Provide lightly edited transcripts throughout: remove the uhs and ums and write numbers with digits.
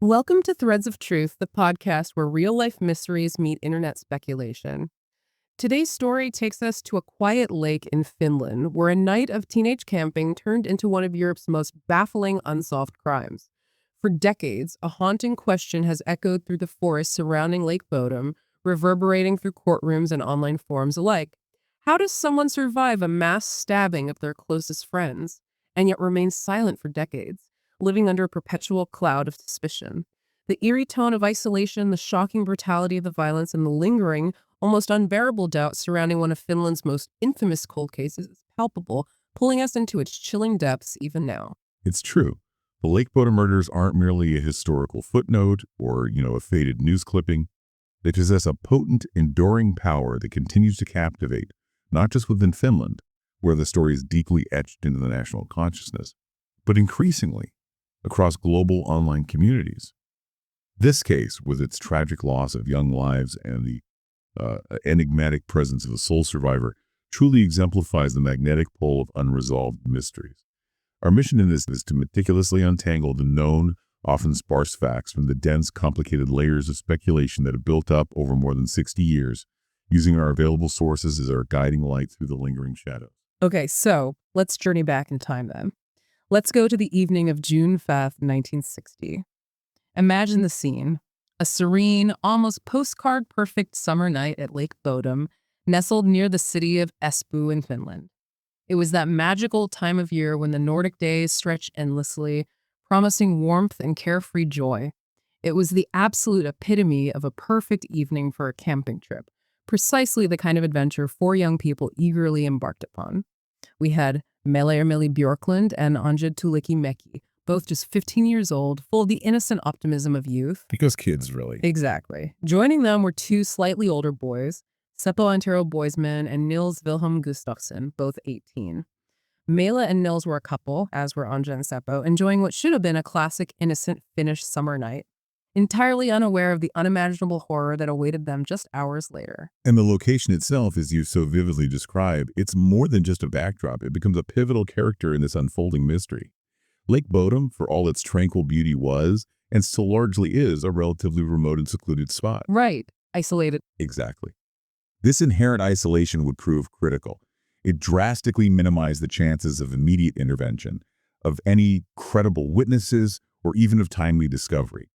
Welcome to Threads of Truth, the podcast where real-life mysteries meet internet speculation. Today's story takes us to a quiet lake in Finland, where a night of teenage camping turned into one of Europe's most baffling unsolved crimes. For decades, a haunting question has echoed through the forest surrounding Lake Bodom, reverberating through courtrooms and online forums alike. How does someone survive a mass stabbing of their closest friends, and yet remain silent for decades, living under a perpetual cloud of suspicion? The eerie tone of isolation, the shocking brutality of the violence, and the lingering, almost unbearable doubt surrounding one of Finland's most infamous cold cases is palpable, pulling us into its chilling depths even now. It's true. The Lake Bodom murders aren't merely a historical footnote or, a faded news clipping. They possess a potent, enduring power that continues to captivate, not just within Finland, where the story is deeply etched into the national consciousness, but increasingly across global online communities. This case, with its tragic loss of young lives and the enigmatic presence of a sole survivor, truly exemplifies the magnetic pull of unresolved mysteries. Our mission in this is to meticulously untangle the known, often sparse facts from the dense, complicated layers of speculation that have built up over more than 60 years, using our available sources as our guiding light through the lingering shadows. Okay, so let's journey back in time then. Let's go to the evening of June 5th, 1960. Imagine the scene. A serene, almost postcard-perfect summer night at Lake Bodom, nestled near the city of Espoo in Finland. It was that magical time of year when the Nordic days stretch endlessly, promising warmth and carefree joy. It was the absolute epitome of a perfect evening for a camping trip, precisely the kind of adventure four young people eagerly embarked upon. We had Mele Björklund and Anja Tuulikki-Mäki, both just 15 years old, full of the innocent optimism of youth. Because kids, really. Exactly. Joining them were two slightly older boys, Seppo Antero Boisman and Nils Wilhelm Gustafsson, both 18. Mela and Nils were a couple, as were Anja and Seppo, enjoying what should have been a classic, innocent Finnish summer night, entirely unaware of the unimaginable horror that awaited them just hours later. And the location itself, as you so vividly describe, it's more than just a backdrop. It becomes a pivotal character in this unfolding mystery. Lake Bodom, for all its tranquil beauty, was, and still largely is, a relatively remote and secluded spot. Right. Isolated. Exactly. This inherent isolation would prove critical. It drastically minimized the chances of immediate intervention, of any credible witnesses, or even of timely discovery.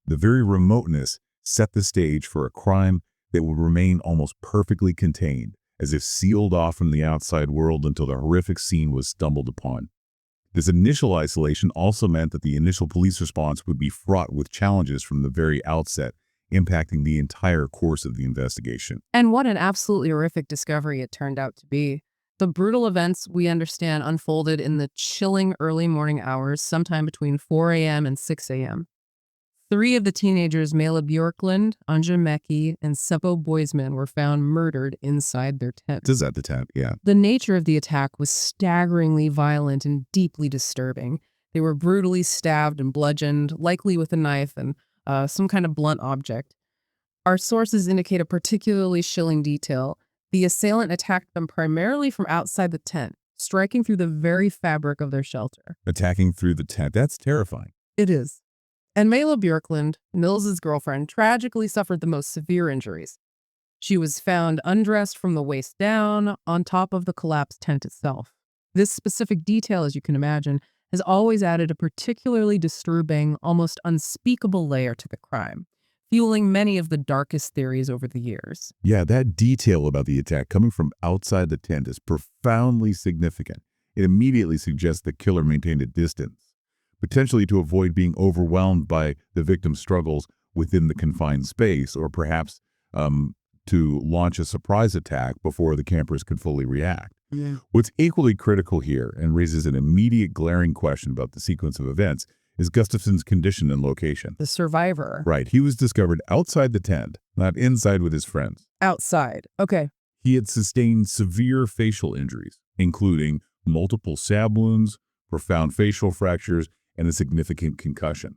The very remoteness set the stage for a crime that would remain almost perfectly contained, as if sealed off from the outside world until the horrific scene was stumbled upon. This initial isolation also meant that the initial police response would be fraught with challenges from the very outset, impacting the entire course of the investigation. And what an absolutely horrific discovery it turned out to be. The brutal events, we understand, unfolded in the chilling early morning hours, sometime between 4 a.m. and 6 a.m. Three of the teenagers, Mele Björklund, Anja Mäki, and Seppo Boisman, were found murdered inside their tent. Is that the tent? Yeah. The nature of the attack was staggeringly violent and deeply disturbing. They were brutally stabbed and bludgeoned, likely with a knife and some kind of blunt object. Our sources indicate a particularly chilling detail. The assailant attacked them primarily from outside the tent, striking through the very fabric of their shelter. Attacking through the tent. That's terrifying. It is. And Mele Björklund, Nils's girlfriend, tragically suffered the most severe injuries. She was found undressed from the waist down on top of the collapsed tent itself. This specific detail, as you can imagine, has always added a particularly disturbing, almost unspeakable layer to the crime, fueling many of the darkest theories over the years. Yeah, that detail about the attack coming from outside the tent is profoundly significant. It immediately suggests the killer maintained a distance, potentially to avoid being overwhelmed by the victim's struggles within the confined space, or perhaps to launch a surprise attack before the campers could fully react. Yeah. What's equally critical here, and raises an immediate glaring question about the sequence of events, is Gustafsson's condition and location. The survivor. Right, he was discovered outside the tent, not inside with his friends. Outside. Okay. He had sustained severe facial injuries, including multiple stab wounds, profound facial fractures, and a significant concussion.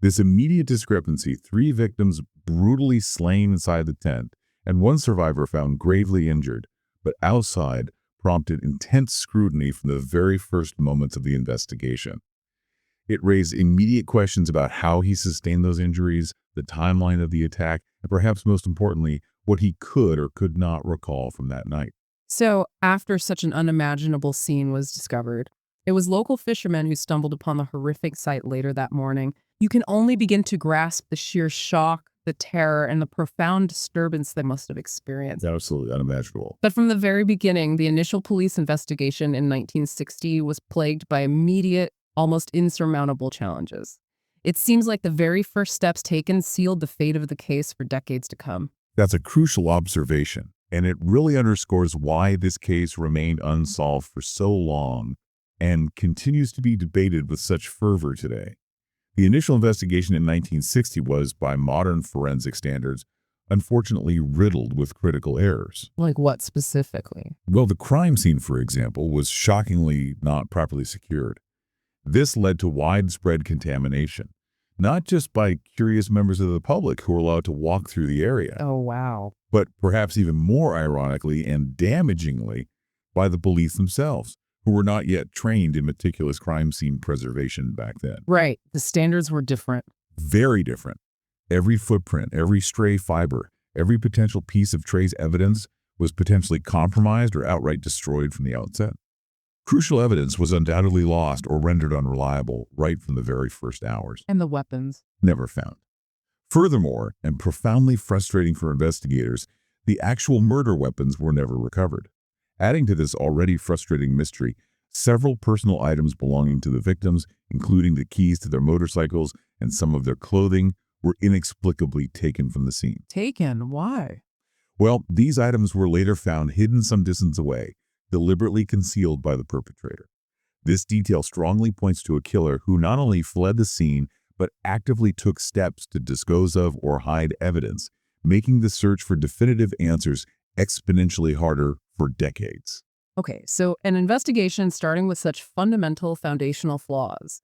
This immediate discrepancy, 3 victims brutally slain inside the tent, and 1 survivor found gravely injured, but outside, prompted intense scrutiny from the very first moments of the investigation. It raised immediate questions about how he sustained those injuries, the timeline of the attack, and perhaps most importantly, what he could or could not recall from that night. So, after such an unimaginable scene was discovered, it was local fishermen who stumbled upon the horrific sight later that morning. You can only begin to grasp the sheer shock, the terror, and the profound disturbance they must have experienced. Absolutely unimaginable. But from the very beginning, the initial police investigation in 1960 was plagued by immediate, almost insurmountable challenges. It seems like the very first steps taken sealed the fate of the case for decades to come. That's a crucial observation, and it really underscores why this case remained unsolved for so long and continues to be debated with such fervor today. The initial investigation in 1960 was, by modern forensic standards, unfortunately riddled with critical errors. Like what specifically? Well, the crime scene, for example, was shockingly not properly secured. This led to widespread contamination, not just by curious members of the public who were allowed to walk through the area, Oh, wow. but perhaps even more ironically and damagingly, by the police themselves, who were not yet trained in meticulous crime scene preservation back then. Right. The standards were different. Very different. Every footprint, every stray fiber, every potential piece of trace evidence was potentially compromised or outright destroyed from the outset. Crucial evidence was undoubtedly lost or rendered unreliable right from the very first hours. And the weapons. Never found. Furthermore, and profoundly frustrating for investigators, the actual murder weapons were never recovered. Adding to this already frustrating mystery, several personal items belonging to the victims, including the keys to their motorcycles and some of their clothing, were inexplicably taken from the scene. Taken? Why? Well, these items were later found hidden some distance away, deliberately concealed by the perpetrator. This detail strongly points to a killer who not only fled the scene, but actively took steps to dispose of or hide evidence, making the search for definitive answers exponentially harder for decades. Okay, so an investigation starting with such fundamental foundational flaws.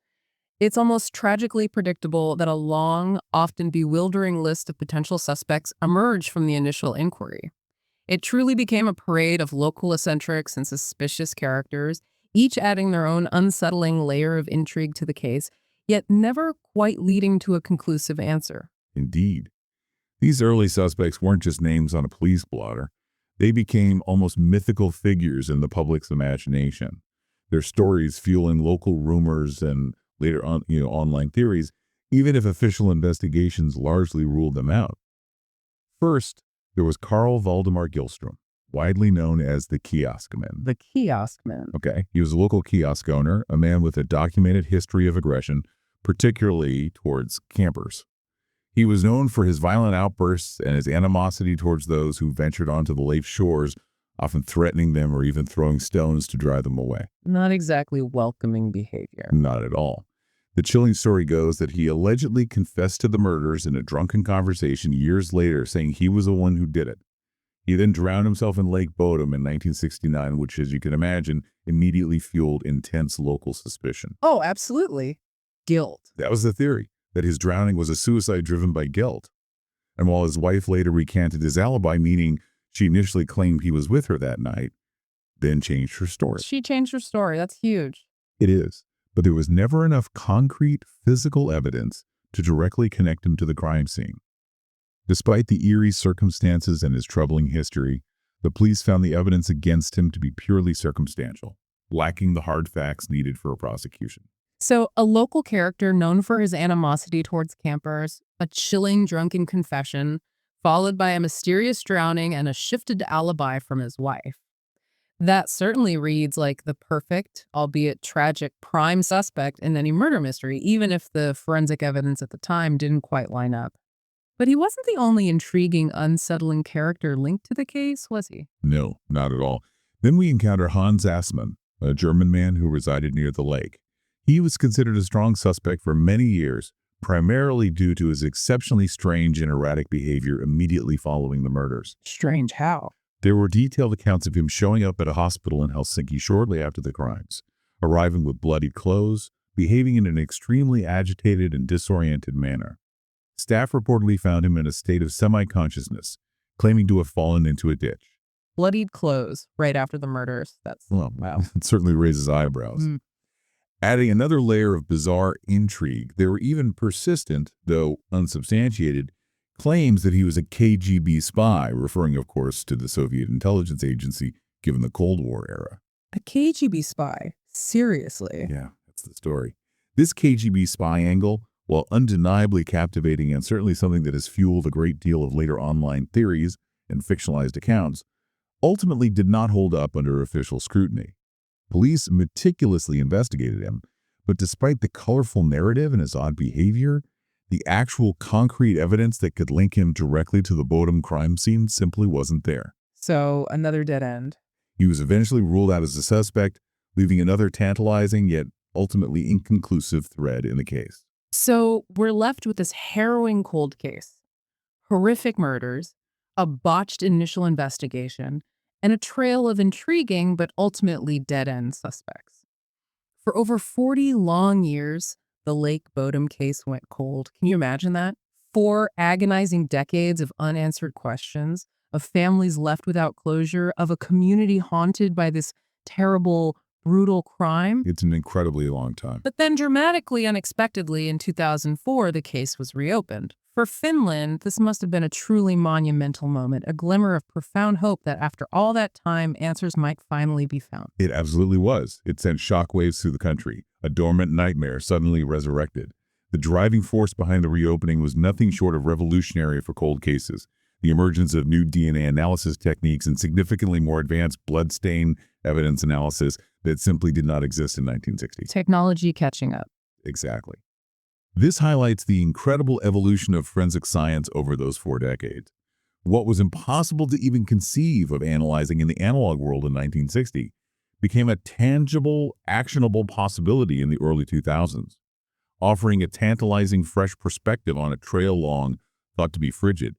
It's almost tragically predictable that a long, often bewildering list of potential suspects emerged from the initial inquiry. It truly became a parade of local eccentrics and suspicious characters, each adding their own unsettling layer of intrigue to the case, yet never quite leading to a conclusive answer. Indeed. These early suspects weren't just names on a police blotter. They became almost mythical figures in the public's imagination. Their stories fueling local rumors and later on, online theories, even if official investigations largely ruled them out. First, there was Carl Valdemar Gillstrom, widely known as the Kiosk Man. The Kiosk Man. Okay, he was a local kiosk owner, a man with a documented history of aggression, particularly towards campers. He was known for his violent outbursts and his animosity towards those who ventured onto the lake shores, often threatening them or even throwing stones to drive them away. Not exactly welcoming behavior. Not at all. The chilling story goes that he allegedly confessed to the murders in a drunken conversation years later, saying he was the one who did it. He then drowned himself in Lake Bodom in 1969, which, as you can imagine, immediately fueled intense local suspicion. Oh, absolutely. Guilt. That was the theory, that his drowning was a suicide driven by guilt. And while his wife later recanted his alibi, meaning she initially claimed he was with her that night, then changed her story. She changed her story. That's huge. It is. But there was never enough concrete physical evidence to directly connect him to the crime scene. Despite the eerie circumstances and his troubling history, the police found the evidence against him to be purely circumstantial, lacking the hard facts needed for a prosecution. So, a local character known for his animosity towards campers, a chilling drunken confession, followed by a mysterious drowning and a shifted alibi from his wife. That certainly reads like the perfect, albeit tragic, prime suspect in any murder mystery, even if the forensic evidence at the time didn't quite line up. But he wasn't the only intriguing, unsettling character linked to the case, was he? No, not at all. Then we encounter Hans Assmann, a German man who resided near the lake. He was considered a strong suspect for many years, primarily due to his exceptionally strange and erratic behavior immediately following the murders. Strange how? There were detailed accounts of him showing up at a hospital in Helsinki shortly after the crimes, arriving with bloodied clothes, behaving in an extremely agitated and disoriented manner. Staff reportedly found him in a state of semi-consciousness, claiming to have fallen into a ditch. Bloodied clothes right after the murders. That's, Well, wow. it certainly raises eyebrows. Adding another layer of bizarre intrigue, there were even persistent, though unsubstantiated, claims that he was a KGB spy, referring, of course, to the Soviet intelligence agency given the Cold War era. A KGB spy? Seriously? Yeah, that's the story. This KGB spy angle, while undeniably captivating and certainly something that has fueled a great deal of later online theories and fictionalized accounts, ultimately did not hold up under official scrutiny. Police meticulously investigated him, but despite the colorful narrative and his odd behavior, the actual concrete evidence that could link him directly to the Bodom crime scene simply wasn't there. So, another dead end. He was eventually ruled out as a suspect, leaving another tantalizing yet ultimately inconclusive thread in the case. So, we're left with this harrowing cold case, horrific murders, a botched initial investigation, and a trail of intriguing but ultimately dead-end suspects. For over 40 long years, the Lake Bodom case went cold. Can you imagine that? 4 agonizing decades of unanswered questions, of families left without closure, of a community haunted by this terrible, brutal crime. It's an incredibly long time. But then dramatically, unexpectedly, in 2004, the case was reopened. For Finland, this must have been a truly monumental moment, a glimmer of profound hope that after all that time, answers might finally be found. It absolutely was. It sent shockwaves through the country, a dormant nightmare suddenly resurrected. The driving force behind the reopening was nothing short of revolutionary for cold cases. The emergence of new DNA analysis techniques and significantly more advanced bloodstain evidence analysis that simply did not exist in 1960. Technology catching up. Exactly. This highlights the incredible evolution of forensic science over those 4 decades. What was impossible to even conceive of analyzing in the analog world in 1960 became a tangible, actionable possibility in the early 2000s, offering a tantalizing fresh perspective on a trail long thought to be frigid.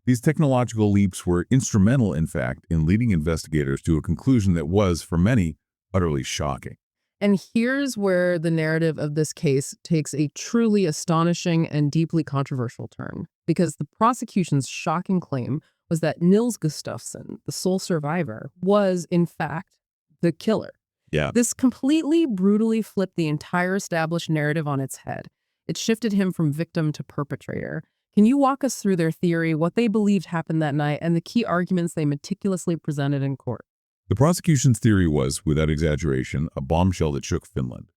These technological leaps were instrumental, in fact, in leading investigators to a conclusion that was, for many, utterly shocking. And here's where the narrative of this case takes a truly astonishing and deeply controversial turn, because the prosecution's shocking claim was that Nils Gustafsson, the sole survivor, was, in fact, the killer. Yeah. This completely brutally flipped the entire established narrative on its head. It shifted him from victim to perpetrator. Can you walk us through their theory, what they believed happened that night, and the key arguments they meticulously presented in court? The prosecution's theory was, without exaggeration, a bombshell that shook Finland.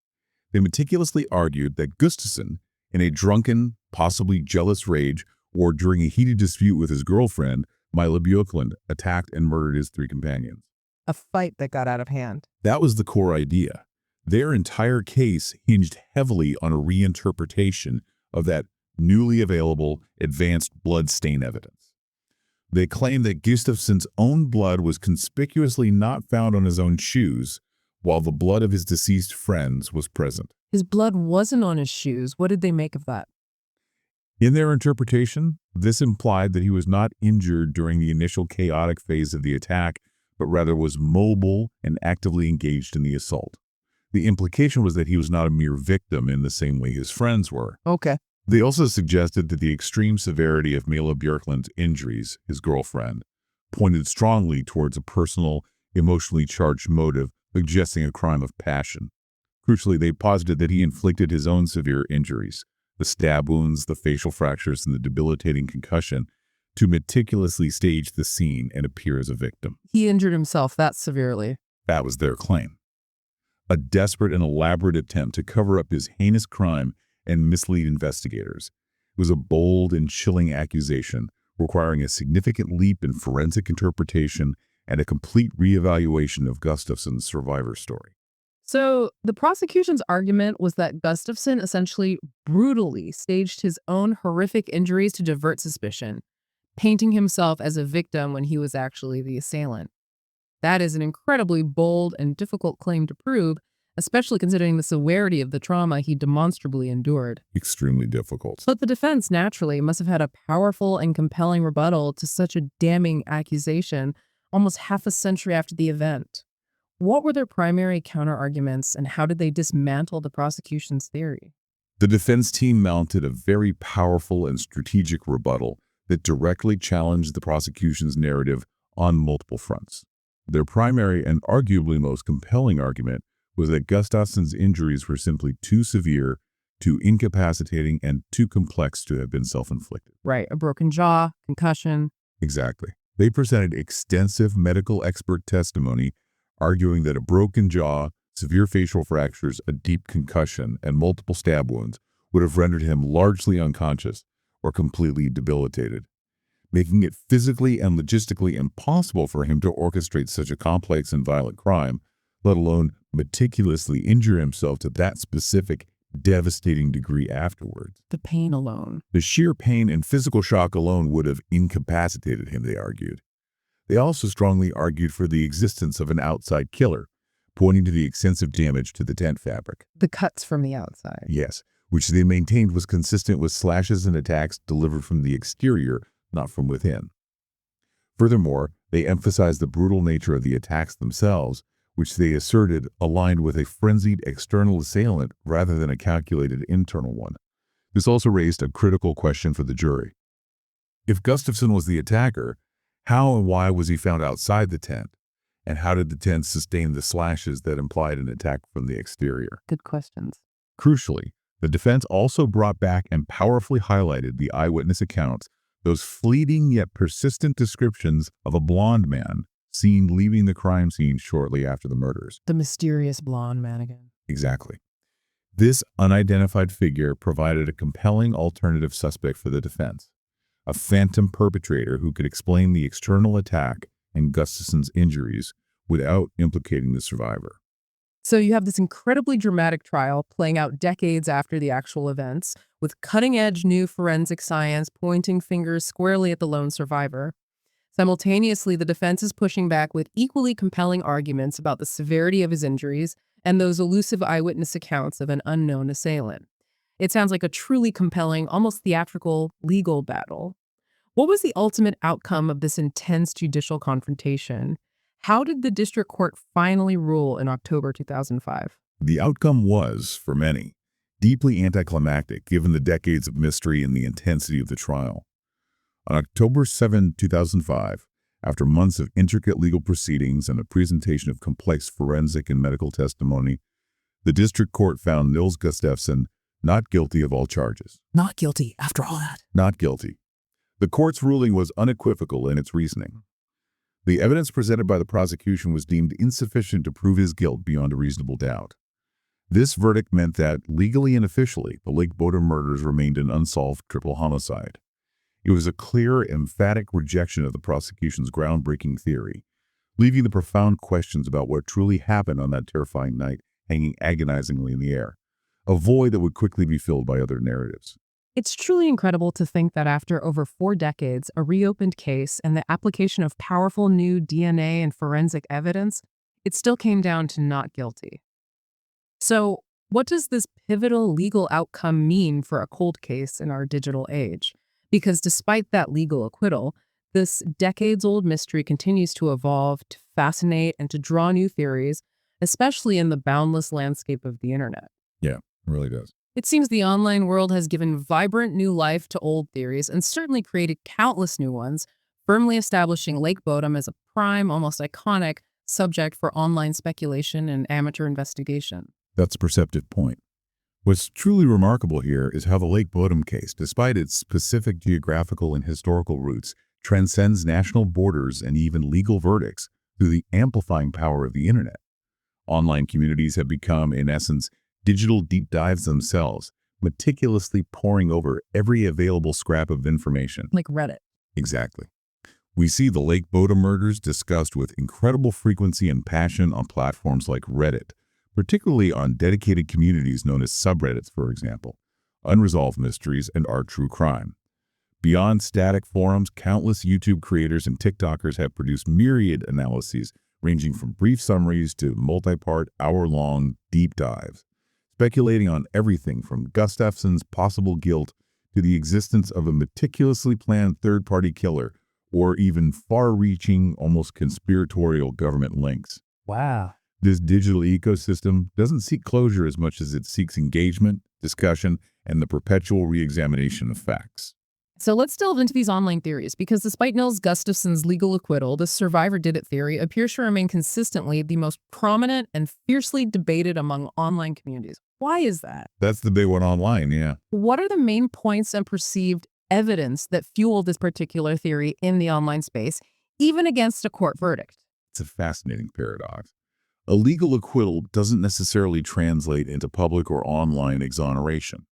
They meticulously argued that Gustafsson, in a drunken, possibly jealous rage, or during a heated dispute with his girlfriend, Mila Björklund, attacked and murdered his 3 companions. A fight that got out of hand. That was the core idea. Their entire case hinged heavily on a reinterpretation of that newly available advanced blood stain evidence. They claimed that Gustafsson's own blood was conspicuously not found on his own shoes, while the blood of his deceased friends was present. His blood wasn't on his shoes. What did they make of that? In their interpretation, this implied that he was not injured during the initial chaotic phase of the attack, but rather was mobile and actively engaged in the assault. The implication was that he was not a mere victim in the same way his friends were. Okay. They also suggested that the extreme severity of Mila Björklund's injuries, his girlfriend, pointed strongly towards a personal, emotionally charged motive, suggesting a crime of passion. Crucially, they posited that he inflicted his own severe injuries, the stab wounds, the facial fractures, and the debilitating concussion, to meticulously stage the scene and appear as a victim. He injured himself that severely. That was their claim. A desperate and elaborate attempt to cover up his heinous crime and mislead investigators. It was a bold and chilling accusation requiring a significant leap in forensic interpretation and a complete reevaluation of Gustafsson's survivor story. So the prosecution's argument was that Gustafsson essentially brutally staged his own horrific injuries to divert suspicion, painting himself as a victim when he was actually the assailant. That is an incredibly bold and difficult claim to prove, especially considering the severity of the trauma he demonstrably endured. Extremely difficult. But the defense, naturally, must have had a powerful and compelling rebuttal to such a damning accusation almost half a century after the event. What were their primary counterarguments, and how did they dismantle the prosecution's theory? The defense team mounted a very powerful and strategic rebuttal that directly challenged the prosecution's narrative on multiple fronts. Their primary and arguably most compelling argument was that Gustafsson's injuries were simply too severe, too incapacitating, and too complex to have been self-inflicted. Right, a broken jaw, concussion. Exactly. They presented extensive medical expert testimony arguing that a broken jaw, severe facial fractures, a deep concussion, and multiple stab wounds would have rendered him largely unconscious or completely debilitated, making it physically and logistically impossible for him to orchestrate such a complex and violent crime, let alone meticulously injure himself to that specific, devastating degree afterwards. The pain alone. The sheer pain and physical shock alone would have incapacitated him, they argued. They also strongly argued for the existence of an outside killer, pointing to the extensive damage to the tent fabric. The cuts from the outside. Yes, which they maintained was consistent with slashes and attacks delivered from the exterior, not from within. Furthermore, they emphasized the brutal nature of the attacks themselves, which they asserted aligned with a frenzied external assailant rather than a calculated internal one. This also raised a critical question for the jury. If Gustafsson was the attacker, how and why was he found outside the tent? And how did the tent sustain the slashes that implied an attack from the exterior? Good questions. Crucially, the defense also brought back and powerfully highlighted the eyewitness accounts, those fleeting yet persistent descriptions of a blonde man seen leaving the crime scene shortly after the murders. The mysterious blonde man again. Exactly. This unidentified figure provided a compelling alternative suspect for the defense, a phantom perpetrator who could explain the external attack and Gustafsson's injuries without implicating the survivor. So you have this incredibly dramatic trial playing out decades after the actual events, with cutting-edge new forensic science pointing fingers squarely at the lone survivor. Simultaneously, the defense is pushing back with equally compelling arguments about the severity of his injuries and those elusive eyewitness accounts of an unknown assailant. It sounds like a truly compelling, almost theatrical, legal battle. What was the ultimate outcome of this intense judicial confrontation? How did the district court finally rule in October 2005? The outcome was, for many, deeply anticlimactic given the decades of mystery and the intensity of the trial. On October 7, 2005, after months of intricate legal proceedings and a presentation of complex forensic and medical testimony, the district court found Nils Gustafsson not guilty of all charges. Not guilty after all that. Not guilty. The court's ruling was unequivocal in its reasoning. The evidence presented by the prosecution was deemed insufficient to prove his guilt beyond a reasonable doubt. This verdict meant that, legally and officially, the Lake Bodom murders remained an unsolved triple homicide. It was a clear, emphatic rejection of the prosecution's groundbreaking theory, leaving the profound questions about what truly happened on that terrifying night hanging agonizingly in the air, a void that would quickly be filled by other narratives. It's truly incredible to think that after over 4 decades, a reopened case, and the application of powerful new DNA and forensic evidence, it still came down to not guilty. So, what does this pivotal legal outcome mean for a cold case in our digital age? Because despite that legal acquittal, this decades-old mystery continues to evolve, to fascinate, and to draw new theories, especially in the boundless landscape of the internet. Yeah, it really does. It seems the online world has given vibrant new life to old theories and certainly created countless new ones, firmly establishing Lake Bodom as a prime, almost iconic subject for online speculation and amateur investigation. That's a perceptive point. What's truly remarkable here is how the Lake Bodom case, despite its specific geographical and historical roots, transcends national borders and even legal verdicts through the amplifying power of the internet. Online communities have become, in essence, digital deep dives themselves, meticulously poring over every available scrap of information. Like Reddit. Exactly. We see the Lake Bodom murders discussed with incredible frequency and passion on platforms like Reddit, particularly on dedicated communities known as subreddits, for example, unresolved mysteries and our true crime. Beyond static forums, countless YouTube creators and TikTokers have produced myriad analyses ranging from brief summaries to multi-part, hour-long deep dives, speculating on everything from Gustafsson's possible guilt to the existence of a meticulously planned third-party killer or even far-reaching, almost conspiratorial government links. Wow. This digital ecosystem doesn't seek closure as much as it seeks engagement, discussion, and the perpetual re-examination of facts. So let's delve into these online theories because despite Nils Gustafsson's legal acquittal, the survivor did it theory appears to remain consistently the most prominent and fiercely debated among online communities. Why is that? That's the big one online, yeah. What are the main points and perceived evidence that fuel this particular theory in the online space, even against a court verdict? It's a fascinating paradox. A legal acquittal doesn't necessarily translate into public or online exoneration.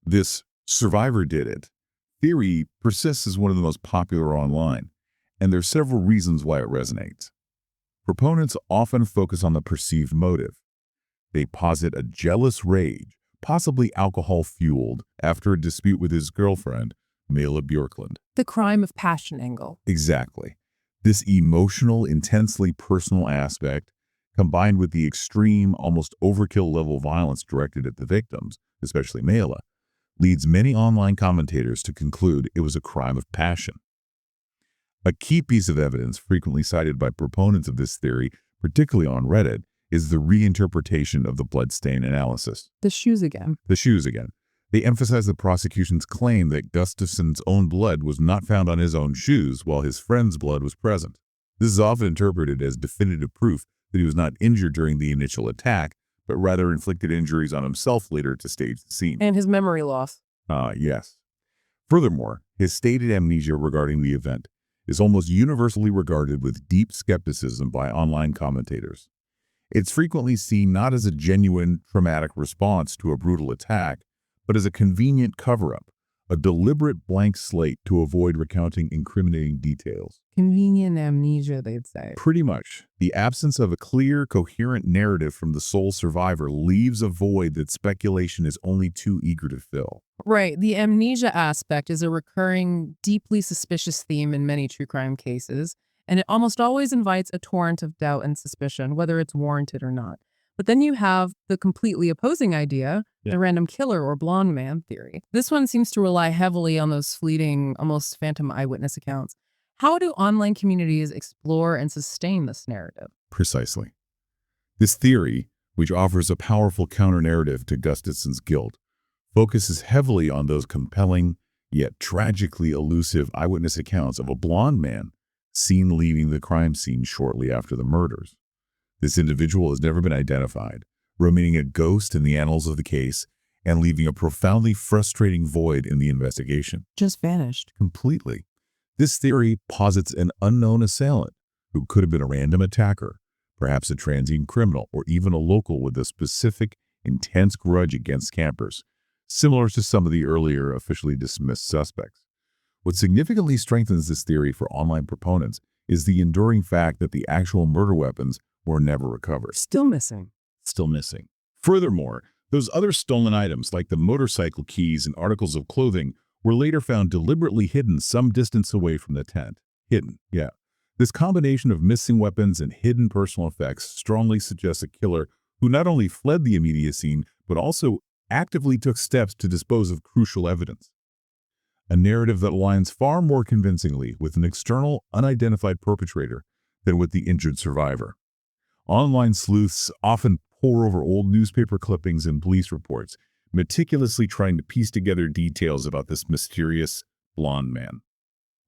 This survivor did it theory persists as one of the most popular online, and there are several reasons why it resonates. Proponents often focus on the perceived motive. They posit a jealous rage, possibly alcohol-fueled, after a dispute with his girlfriend, Mela Bjorklund. The crime of passion angle. Exactly. This emotional, intensely personal aspect, combined with the extreme, almost overkill level violence directed at the victims, especially Mela, leads many online commentators to conclude it was a crime of passion. A key piece of evidence frequently cited by proponents of this theory, particularly on Reddit, is the reinterpretation of the bloodstain analysis. The shoes again. The shoes again. They emphasize the prosecution's claim that Gustafsson's own blood was not found on his own shoes while his friend's blood was present. This is often interpreted as definitive proof that he was not injured during the initial attack, but rather inflicted injuries on himself later to stage the scene. And his memory loss. Yes. Furthermore, his stated amnesia regarding the event is almost universally regarded with deep skepticism by online commentators. It's frequently seen not as a genuine traumatic response to a brutal attack, but as a convenient cover-up, a deliberate blank slate to avoid recounting incriminating details. Convenient amnesia, they'd say. Pretty much. The absence of a clear, coherent narrative from the sole survivor leaves a void that speculation is only too eager to fill. Right. The amnesia aspect is a recurring, deeply suspicious theme in many true crime cases, and it almost always invites a torrent of doubt and suspicion, whether it's warranted or not. But then you have the completely opposing idea, the random killer or blonde man theory. This one seems to rely heavily on those fleeting, almost phantom eyewitness accounts. How do online communities explore and sustain this narrative? Precisely. This theory, which offers a powerful counter-narrative to Gustafsson's guilt, focuses heavily on those compelling, yet tragically elusive eyewitness accounts of a blonde man seen leaving the crime scene shortly after the murders. This individual has never been identified, remaining a ghost in the annals of the case and leaving a profoundly frustrating void in the investigation. Just vanished. Completely. This theory posits an unknown assailant who could have been a random attacker, perhaps a transient criminal, or even a local with a specific, intense grudge against campers, similar to some of the earlier officially dismissed suspects. What significantly strengthens this theory for online proponents is the enduring fact that the actual murder weapons were never recovered. Still missing. Furthermore, those other stolen items like the motorcycle keys and articles of clothing were later found deliberately hidden some distance away from the tent. This combination of missing weapons and hidden personal effects strongly suggests a killer who not only fled the immediate scene, but also actively took steps to dispose of crucial evidence. A narrative that aligns far more convincingly with an external, unidentified perpetrator than with the injured survivor. Online sleuths often pore over old newspaper clippings and police reports, meticulously trying to piece together details about this mysterious blonde man.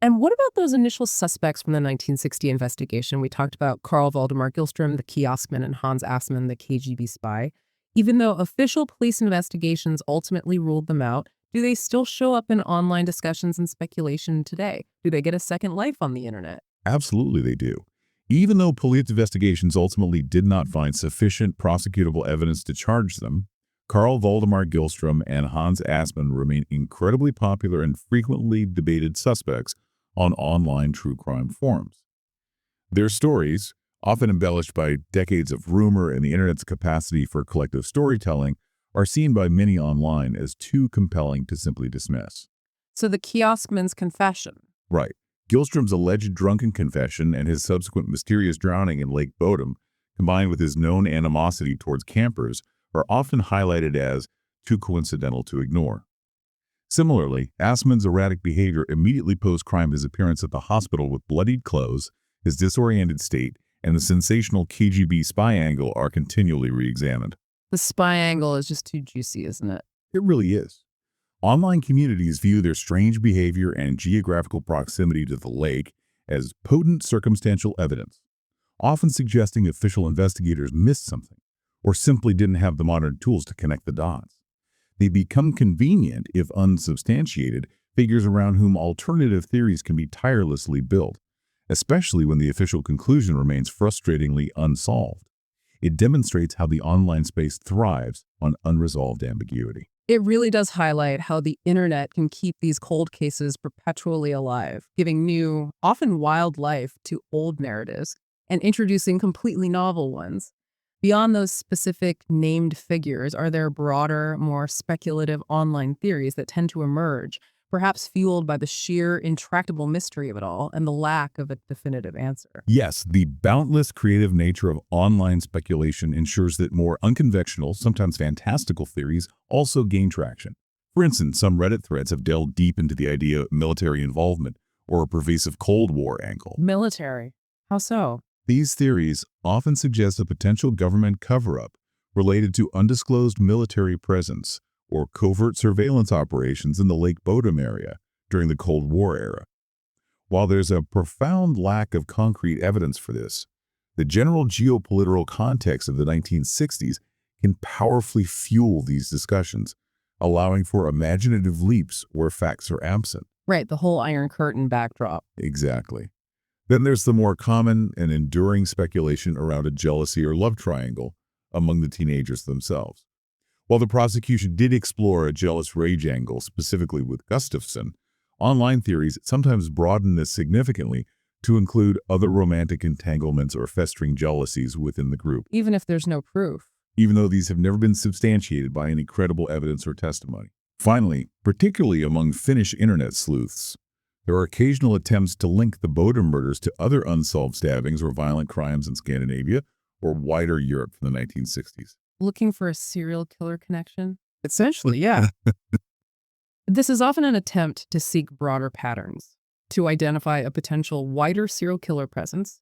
And what about those initial suspects from the 1960 investigation? We talked about Carl Valdemar Gillstrom, the kioskman, and Hans Assmann, the KGB spy. Even though official police investigations ultimately ruled them out, do they still show up in online discussions and speculation today? Do they get a second life on the internet? Absolutely they do. Even though police investigations ultimately did not find sufficient prosecutable evidence to charge them, Carl Valdemar Gillstrom and Hans Assmann remain incredibly popular and frequently debated suspects on online true crime forums. Their stories, often embellished by decades of rumor and the internet's capacity for collective storytelling, are seen by many online as too compelling to simply dismiss. So the kioskman's confession. Right. Gillstrom's alleged drunken confession and his subsequent mysterious drowning in Lake Bodom, combined with his known animosity towards campers, are often highlighted as too coincidental to ignore. Similarly, Assmann's erratic behavior immediately post-crime, his appearance at the hospital with bloodied clothes, his disoriented state, and the sensational KGB spy angle are continually re-examined. The spy angle is just too juicy, isn't it? It really is. Online communities view their strange behavior and geographical proximity to the lake as potent circumstantial evidence, often suggesting official investigators missed something or simply didn't have the modern tools to connect the dots. They become convenient, if unsubstantiated, figures around whom alternative theories can be tirelessly built, especially when the official conclusion remains frustratingly unsolved. It demonstrates how the online space thrives on unresolved ambiguity. It really does highlight how the internet can keep these cold cases perpetually alive, giving new, often wild life to old narratives and introducing completely novel ones. Beyond those specific named figures, are there broader, more speculative online theories that tend to emerge, perhaps fueled by the sheer intractable mystery of it all and the lack of a definitive answer? Yes, the boundless creative nature of online speculation ensures that more unconventional, sometimes fantastical theories also gain traction. For instance, some Reddit threads have delved deep into the idea of military involvement or a pervasive Cold War angle. Military. How so? These theories often suggest a potential government cover-up related to undisclosed military presence or covert surveillance operations in the Lake Bodom area during the Cold War era. While there's a profound lack of concrete evidence for this, the general geopolitical context of the 1960s can powerfully fuel these discussions, allowing for imaginative leaps where facts are absent. Right, the whole Iron Curtain backdrop. Exactly. Then there's the more common and enduring speculation around a jealousy or love triangle among the teenagers themselves. While the prosecution did explore a jealous rage angle specifically with Gustafson, online theories sometimes broaden this significantly to include other romantic entanglements or festering jealousies within the group, Even if there's no proof. even though these have never been substantiated by any credible evidence or testimony. Finally, particularly among Finnish internet sleuths, there are occasional attempts to link the Bodom murders to other unsolved stabbings or violent crimes in Scandinavia or wider Europe from the 1960s. Looking for a serial killer connection? Essentially, yeah. This is often an attempt to seek broader patterns, to identify a potential wider serial killer presence,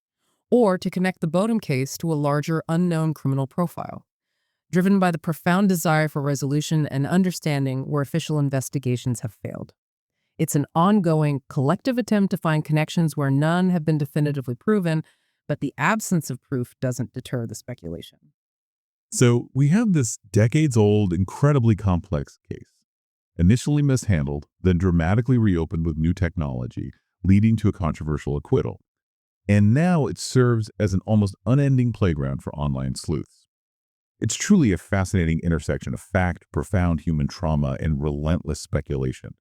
or to connect the Bodom case to a larger unknown criminal profile, driven by the profound desire for resolution and understanding where official investigations have failed. It's an ongoing, collective attempt to find connections where none have been definitively proven, but the absence of proof doesn't deter the speculation. So we have this decades-old, incredibly complex case, initially mishandled, then dramatically reopened with new technology, leading to a controversial acquittal. And now it serves as an almost unending playground for online sleuths. It's truly a fascinating intersection of fact, profound human trauma, and relentless speculation.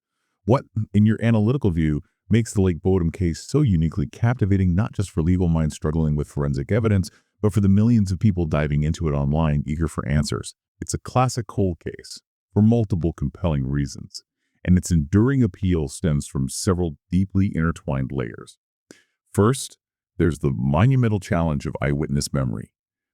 What, in your analytical view, makes the Lake Bodom case so uniquely captivating, not just for legal minds struggling with forensic evidence, but for the millions of people diving into it online, eager for answers? It's a classic cold case for multiple compelling reasons, and its enduring appeal stems from several deeply intertwined layers. First, there's the monumental challenge of eyewitness memory,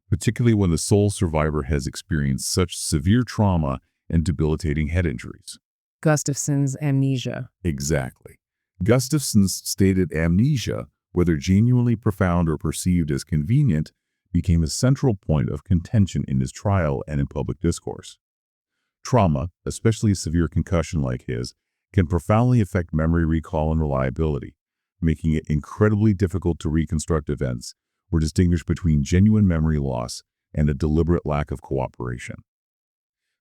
particularly when the sole survivor has experienced such severe trauma and debilitating head injuries. Gustafson's amnesia. Exactly. Gustafson's stated amnesia, whether genuinely profound or perceived as convenient, became a central point of contention in his trial and in public discourse. Trauma, especially a severe concussion like his, can profoundly affect memory recall and reliability, making it incredibly difficult to reconstruct events or distinguish between genuine memory loss and a deliberate lack of cooperation.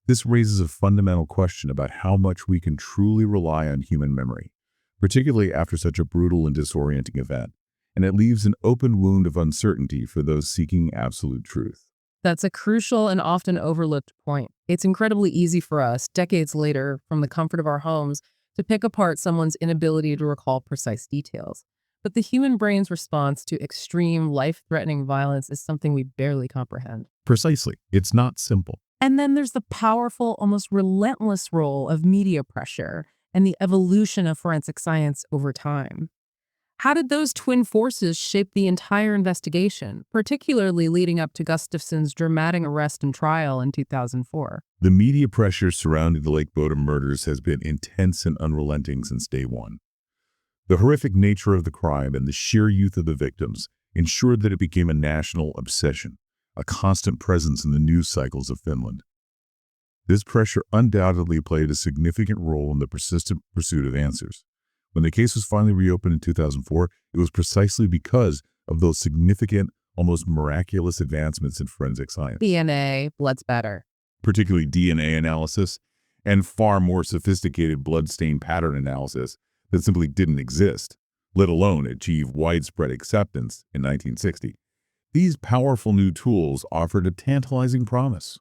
This raises a fundamental question about how much we can truly rely on human memory, particularly after such a brutal and disorienting event, and it leaves an open wound of uncertainty for those seeking absolute truth. That's a crucial and often overlooked point. It's incredibly easy for us, decades later, from the comfort of our homes, to pick apart someone's inability to recall precise details. But the human brain's response to extreme, life-threatening violence is something we barely comprehend. Precisely. It's not simple. And then there's the powerful, almost relentless role of media pressure and the evolution of forensic science over time. How did those twin forces shape the entire investigation, particularly leading up to Gustafson's dramatic arrest and trial in 2004? The media pressure surrounding the Lake Bodom murders has been intense and unrelenting since day one. The horrific nature of the crime and the sheer youth of the victims ensured that it became a national obsession, a constant presence in the news cycles of Finland. This pressure undoubtedly played a significant role in the persistent pursuit of answers. When the case was finally reopened in 2004, it was precisely because of those significant, almost miraculous advancements in forensic science. DNA, blood spatter. Particularly DNA analysis and far more sophisticated blood stain pattern analysis that simply didn't exist, let alone achieve widespread acceptance in 1960. These powerful new tools offered a tantalizing promise: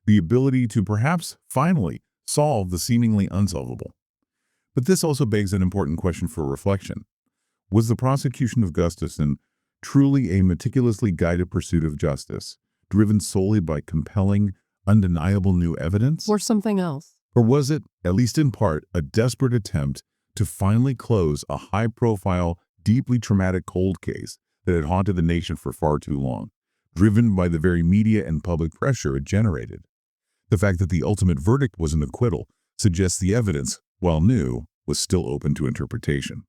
the ability to perhaps finally solve the seemingly unsolvable. But this also begs an important question for reflection. Was the prosecution of Gustafson truly a meticulously guided pursuit of justice, driven solely by compelling, undeniable new evidence? Or something else? Or was it, at least in part, a desperate attempt to finally close a high-profile, deeply traumatic cold case that had haunted the nation for far too long, driven by the very media and public pressure it generated? The fact that the ultimate verdict was an acquittal suggests the evidence, while new, was still open to interpretation.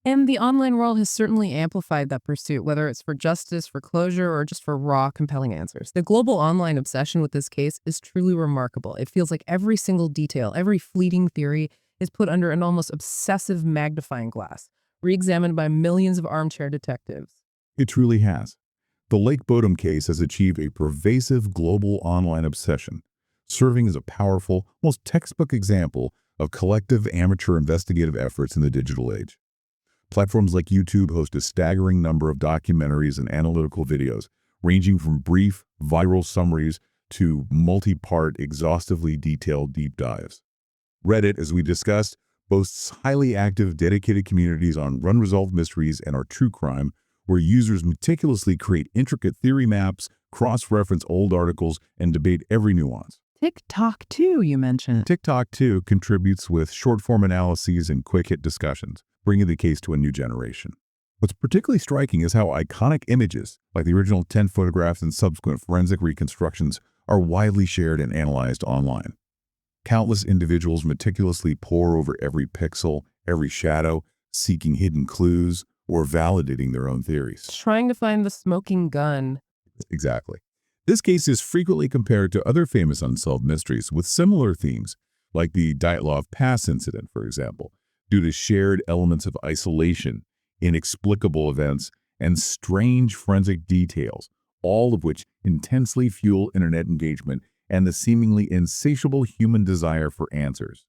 And the online world has certainly amplified that pursuit, whether it's for justice, for closure, or just for raw, compelling answers. The global online obsession with this case is truly remarkable. It feels like every single detail, every fleeting theory is put under an almost obsessive magnifying glass, re-examined by millions of armchair detectives. It truly has. The Lake Bodom case has achieved a pervasive global online obsession, serving as a powerful, almost textbook example of collective amateur investigative efforts in the digital age. Platforms like YouTube host a staggering number of documentaries and analytical videos, ranging from brief, viral summaries to multi-part, exhaustively detailed deep dives. Reddit, as we discussed, boasts highly active, dedicated communities on unresolved mysteries and our true crime, where users meticulously create intricate theory maps, cross-reference old articles, and debate every nuance. TikTok, too, you mentioned. TikTok, too, contributes with short-form analyses and quick-hit discussions, bringing the case to a new generation. What's particularly striking is how iconic images, like the original 10 photographs and subsequent forensic reconstructions, are widely shared and analyzed online. Countless individuals meticulously pore over every pixel, every shadow, seeking hidden clues or validating their own theories. Trying to find the smoking gun. Exactly. This case is frequently compared to other famous unsolved mysteries with similar themes, like the Dyatlov Pass incident, for example, due to shared elements of isolation, inexplicable events, and strange forensic details, all of which intensely fuel internet engagement and the seemingly insatiable human desire for answers.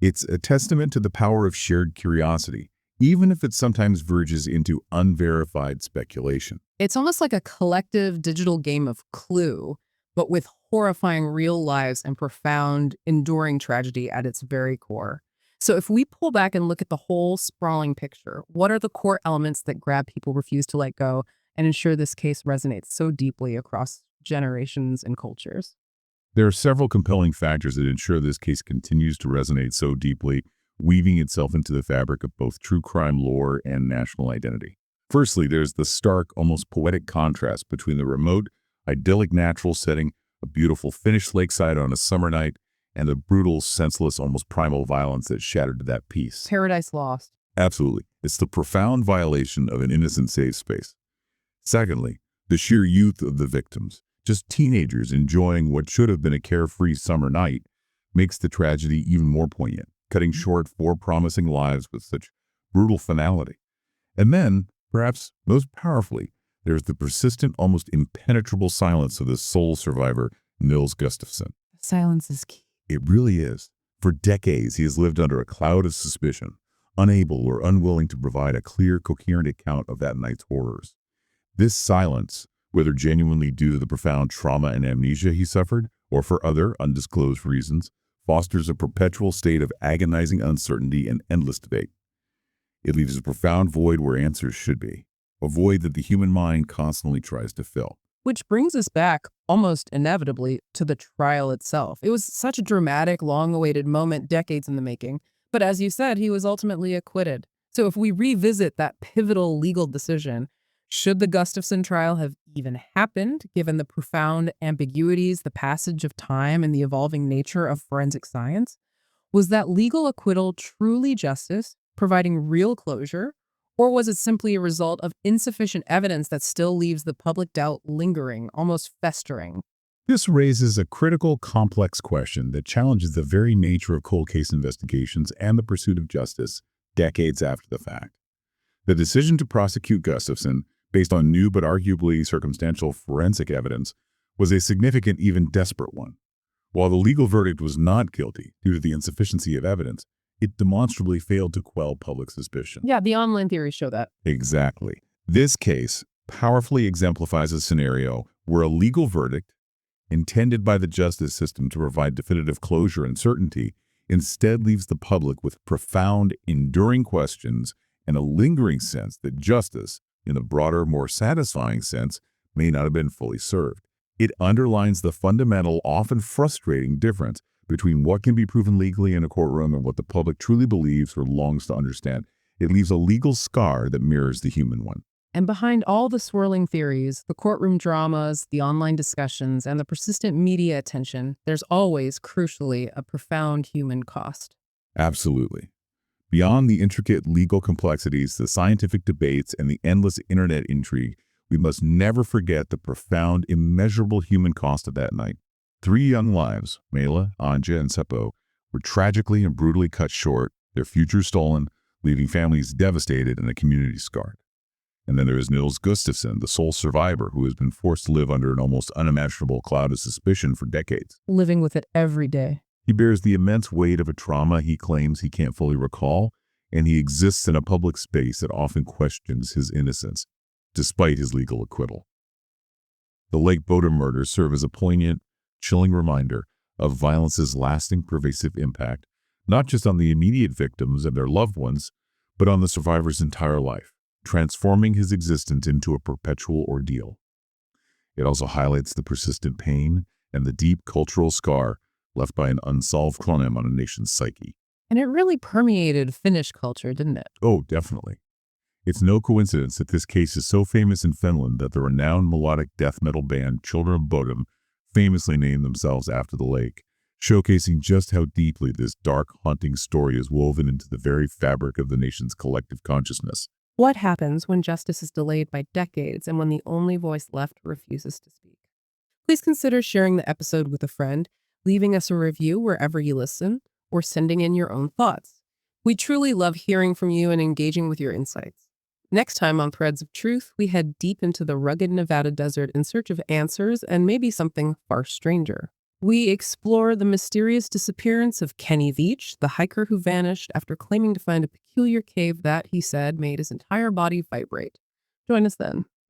It's a testament to the power of shared curiosity, even if it sometimes verges into unverified speculation. It's almost like a collective digital game of Clue, but with horrifying real lives and profound, enduring tragedy at its very core. So if we pull back and look at the whole sprawling picture, what are the core elements that grab people, refuse to let go, and ensure this case resonates so deeply across generations and cultures? There are several compelling factors that ensure this case continues to resonate so deeply, weaving itself into the fabric of both true crime lore and national identity. Firstly, there's the stark, almost poetic contrast between the remote, idyllic natural setting, a beautiful Finnish lakeside on a summer night, and the brutal, senseless, almost primal violence that shattered that peace. Paradise Lost. Absolutely. It's the profound violation of an innocent safe space. Secondly, the sheer youth of the victims, just teenagers enjoying what should have been a carefree summer night, makes the tragedy even more poignant, cutting short 4 promising lives with such brutal finality. And then, perhaps most powerfully, there's the persistent, almost impenetrable silence of the sole survivor, Nils Gustafson. Silence is key. It really is. For decades, he has lived under a cloud of suspicion, unable or unwilling to provide a clear, coherent account of that night's horrors. This silence, whether genuinely due to the profound trauma and amnesia he suffered, or for other undisclosed reasons, fosters a perpetual state of agonizing uncertainty and endless debate. It leaves a profound void where answers should be, a void that the human mind constantly tries to fill. Which brings us back, almost inevitably, to the trial itself. It was such a dramatic, long-awaited moment, decades in the making. But as you said, he was ultimately acquitted. So if we revisit that pivotal legal decision, should the Gustafson trial have even happened, given the profound ambiguities, the passage of time, and the evolving nature of forensic science? Was that legal acquittal truly justice, providing real closure? Or was it simply a result of insufficient evidence that still leaves the public doubt lingering, almost festering? This raises a critical, complex question that challenges the very nature of cold case investigations and the pursuit of justice decades after the fact. The decision to prosecute Gustafson, based on new but arguably circumstantial forensic evidence, was a significant, even desperate one. While the legal verdict was not guilty due to the insufficiency of evidence, it demonstrably failed to quell public suspicion. Yeah, the online theories show that. Exactly. This case powerfully exemplifies a scenario where a legal verdict, intended by the justice system to provide definitive closure and certainty, instead leaves the public with profound, enduring questions and a lingering sense that justice, in a broader, more satisfying sense, may not have been fully served. It underlines the fundamental, often frustrating difference between what can be proven legally in a courtroom and what the public truly believes or longs to understand. It leaves a legal scar that mirrors the human one. And behind all the swirling theories, the courtroom dramas, the online discussions, and the persistent media attention, there's always, crucially, a profound human cost. Absolutely. Beyond the intricate legal complexities, the scientific debates, and the endless internet intrigue, we must never forget the profound, immeasurable human cost of that night. 3 young lives, Mela, Anja, and Seppo, were tragically and brutally cut short, their futures stolen, leaving families devastated and a community scarred. And then there is Nils Gustafson, the sole survivor who has been forced to live under an almost unimaginable cloud of suspicion for decades. Living with it every day. He bears the immense weight of a trauma he claims he can't fully recall, and he exists in a public space that often questions his innocence, despite his legal acquittal. The Lake Bodom murders serve as a poignant, chilling reminder of violence's lasting, pervasive impact, not just on the immediate victims and their loved ones, but on the survivor's entire life, transforming his existence into a perpetual ordeal. It also highlights the persistent pain and the deep cultural scar left by an unsolved crime on a nation's psyche. And it really permeated Finnish culture, didn't it? Oh, definitely. It's no coincidence that this case is so famous in Finland that the renowned melodic death metal band Children of Bodom famously named themselves after the lake, showcasing just how deeply this dark, haunting story is woven into the very fabric of the nation's collective consciousness. What happens when justice is delayed by decades and when the only voice left refuses to speak? Please consider sharing the episode with a friend, leaving us a review wherever you listen, or sending in your own thoughts. We truly love hearing from you and engaging with your insights. Next time on Threads of Truth, we head deep into the rugged Nevada desert in search of answers and maybe something far stranger. We explore the mysterious disappearance of Kenny Veach, the hiker who vanished after claiming to find a peculiar cave that, he said, made his entire body vibrate. Join us then.